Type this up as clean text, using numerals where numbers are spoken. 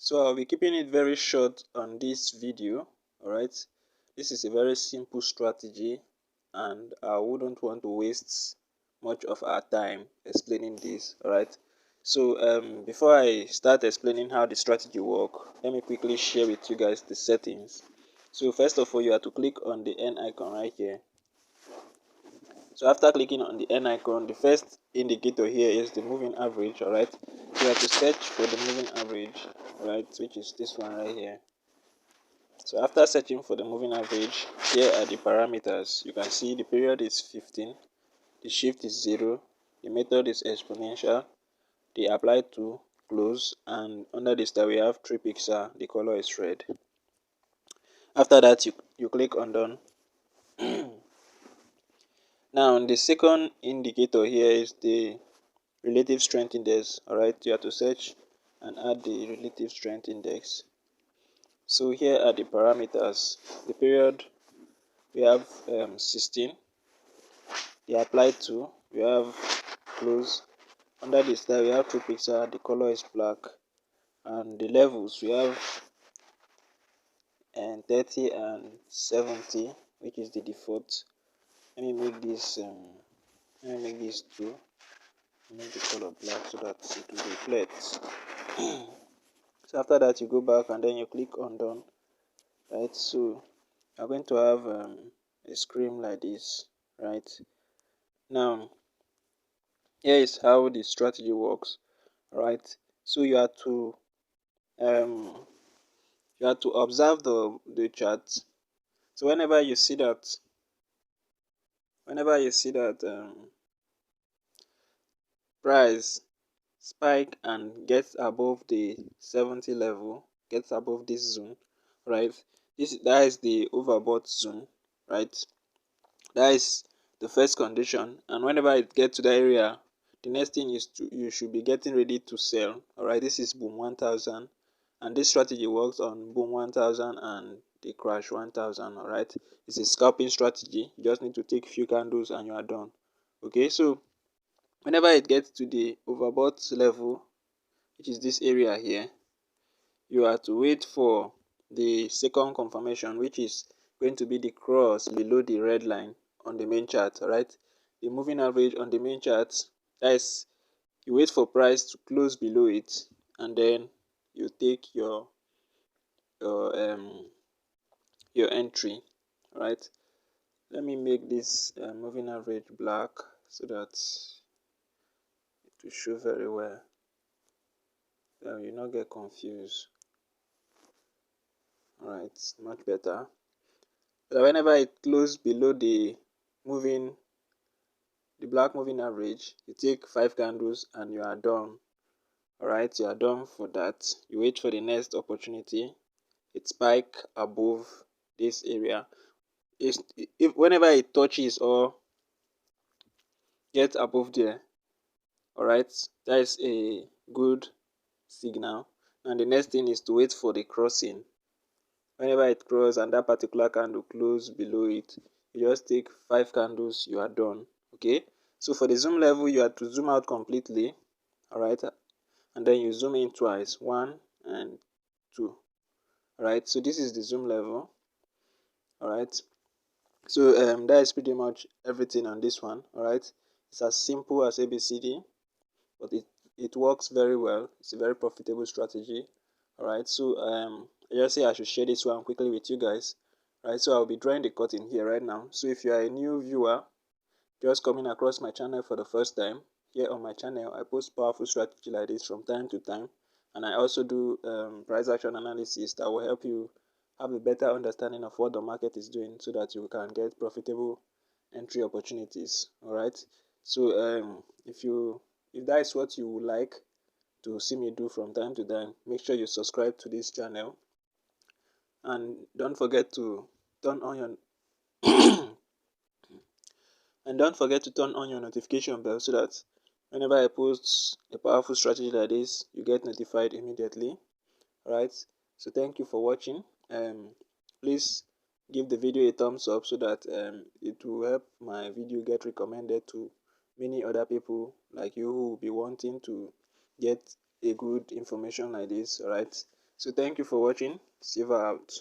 So I'll be keeping it very short on this video. Alright, this is a very simple strategy and I wouldn't want to waste much of our time explaining this. Alright, so before I start explaining how the strategy works, let me quickly share with you guys the settings. So first of all, you have to click on the N icon right here. So after clicking on the N icon, the first indicator here is the moving average. Alright, you have to search for the moving average, right, which is this one right here. So after searching for the moving average, here are the parameters. You can see the period is 15, the shift is 0, the method is exponential, the apply to, close, and under this tab we have 3 pixel, the color is red. After that you click on done. Now the second indicator here is the relative strength index. Alright, you have to search and add the relative strength index. So here are the parameters. The period we have 16, the apply to, we have close, under this tab we have 2 pixel, the color is black, and the levels we have 30 and 70, which is the default. Let me make this 2, make the color black so that it will reflect. So after that you go back and then you click on done. Right, so you're going to have a screen like this. Right, now here is how the strategy works. Right, so you have to observe the chart. So whenever you see that price spike and gets above the 70 level, gets above this zone, right, that is the overbought zone, right, that is the first condition. And whenever it gets to that area, the next thing is you should be getting ready to sell. Alright, this is boom 1000, and this strategy works on boom 1000 and the crash 1000. Alright, it's a scalping strategy. You just need to take few candles and you are done. Okay, so whenever it gets to the overbought level, which is this area here, you have to wait for the second confirmation, which is going to be the cross below the red line on the main chart. Right, the moving average on the main chart, that is, you wait for price to close below it and then you take your entry. Right, let me make this moving average black so that it will show very well, so you not get confused. Alright, much better. So whenever it closes below the black moving average, you take 5 candles and you are done. Alright, you are done for that. You wait for the next opportunity. It spike above this area. Whenever it touches or gets above there, alright, that is a good signal. And the next thing is to wait for the crossing. Whenever it crosses and that particular candle close below it, you just take 5 candles, you are done. Okay, so for the zoom level, you have to zoom out completely. Alright, and then you zoom in twice, 1 and 2. Alright, so this is the zoom level. Alright, so that is pretty much everything on this one. Alright, it's as simple as ABCD, but it works very well. It's a very profitable strategy. Alright, so I just say I should share this one quickly with you guys. Right, so I'll be drawing the curtain here right now. So if you are a new viewer just coming across my channel for the first time, here on my channel I post powerful strategy like this from time to time, and I also do price action analysis that will help you have a better understanding of what the market is doing so that you can get profitable entry opportunities. Alright, so if that is what you would like to see me do from time to time, make sure you subscribe to this channel and don't forget to turn on your notification bell so that whenever I post a powerful strategy like this, you get notified immediately. Alright, so thank you for watching. Please give the video a thumbs up so that it will help my video get recommended to many other people like you who will be wanting to get a good information like this. Alright, So thank you for watching. Silver out.